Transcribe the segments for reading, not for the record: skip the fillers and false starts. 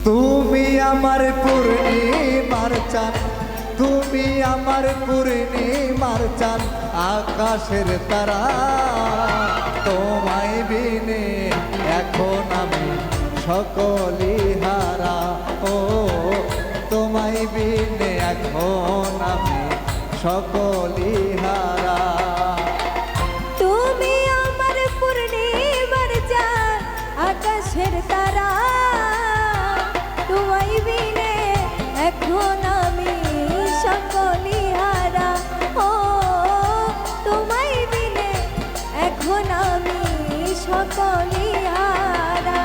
তুমি আমার পূর্ণিমার চাঁদ, তুমি আমার পূর্ণিমার চাঁদ, আকাশের তারা। তোমায় বিনে এখন আমি সকলি হারা। ও তোমায় বিনে এখন আমি সকলি হারা। তুমি আমার পূর্ণিমার চাঁদ, আকাশের তারা। তোমায় বিনে এখন আমি সকলি হারা। ও তোমায় বিনে এখন আমি সকলি হারা।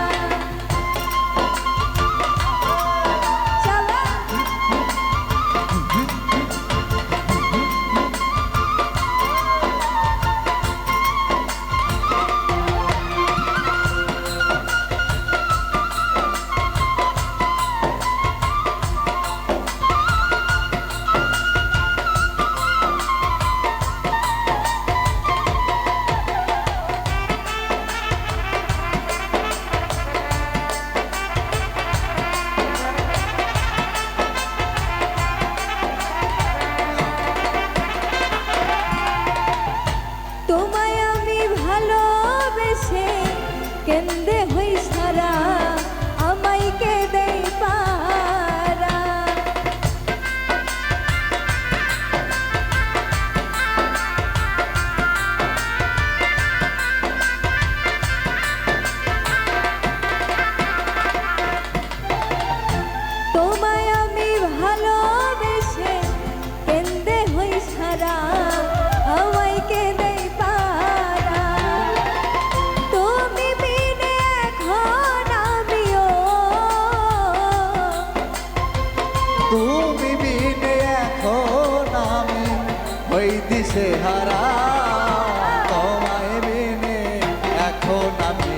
তোমায় আমি ভালোবেসে কেন্দে হই সারা, আমায় কে দেই পারা। তোমায় আমি ভালোবেসে কেন্দে হই সারা, আমায় কে দেই পারা। তুমি বিনে এখন আমিও, তুমি বিনে এখন আমি হই দিশে হারা। তোমায় বিনে এখন আমি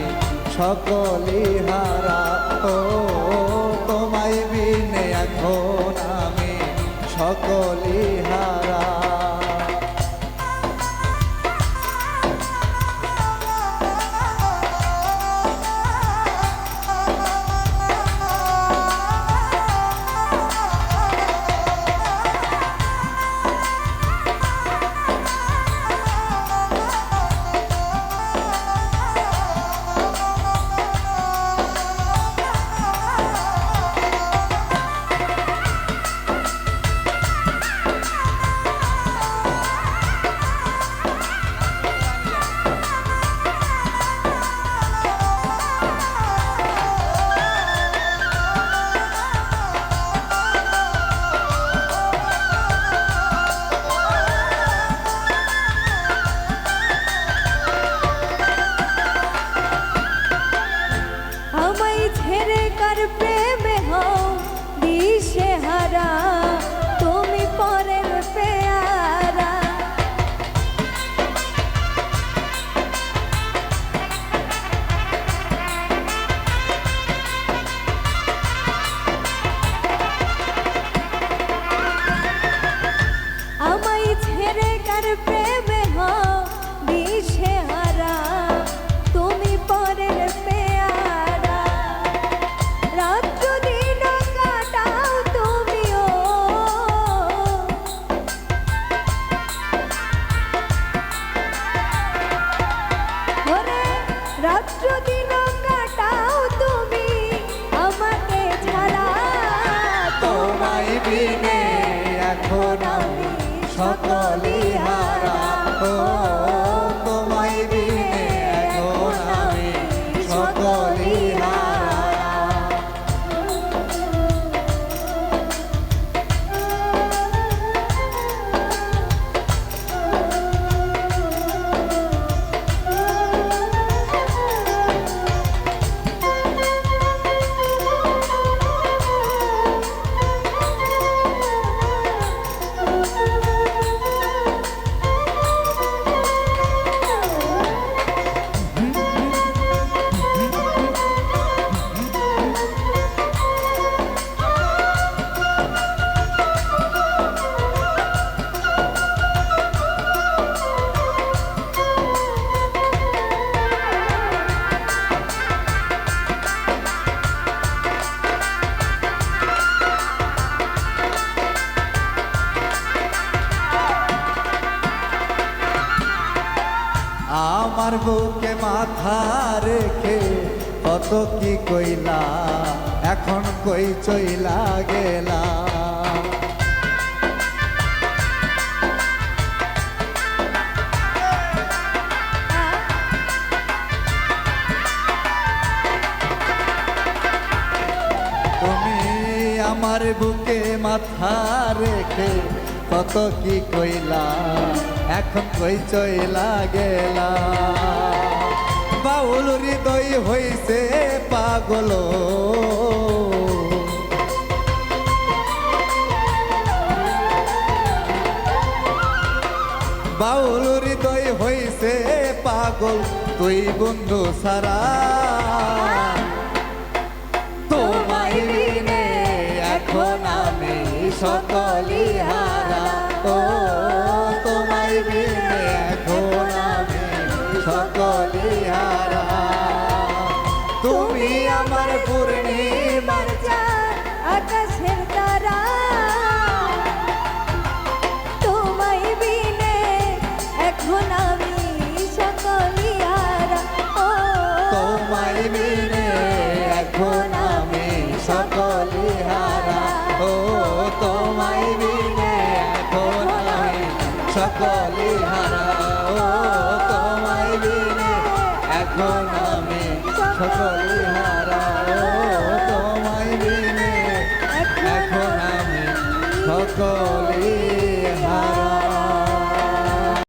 সকলি হারা। ও তোমায় বিনে এখন আমি সকলি হারা। আমায় ছেড়ে কার প্রেমে হও দিশে হারা, তুমি পরের পেয়ারা। আমায় ছেড়ে কার প্রেমে হও দিশে হারা, তুমি পরের পেয়ারা। রাত্র দিন কাটাও তুমিও, ওরে রাত্র দিন কাটাও তুমি আমাকে ছাড়া। তোমায় বিনে এখন আমি সকলি হারা। ও তোমায় বিনে এখন আমি সকলি হারা। আমার বুকে মাথা রেখে কত কি কইলা, এখন কই চইলা গেলা। তুমি আমার বুকে মাথা রেখে কত কি কইলা, এখন কই চইলা গেলা। বাউল হৃদয় হইছে পাগল, বাউল হৃদয় হইছে পাগল, তুই বন্ধু সারা। তোমায় বিনে এখন আমি সকলি হারা, ও তোমায় বিনে এখন আমি সকলি হারা। তুমি আমার পূর্ণিমার চাঁদ, আকাশের তারা, তোমায় বিনে এখন আমি সকলি হারা। ও তোমায় বিনে এখন আমি সকলি হারা, ও তোমায় বিনে এখন আমি সকলি হারা, ও তোমায় বিনে এখন আমি সকলি হারা, ও তোমায় বিনে এখন আমি সকলি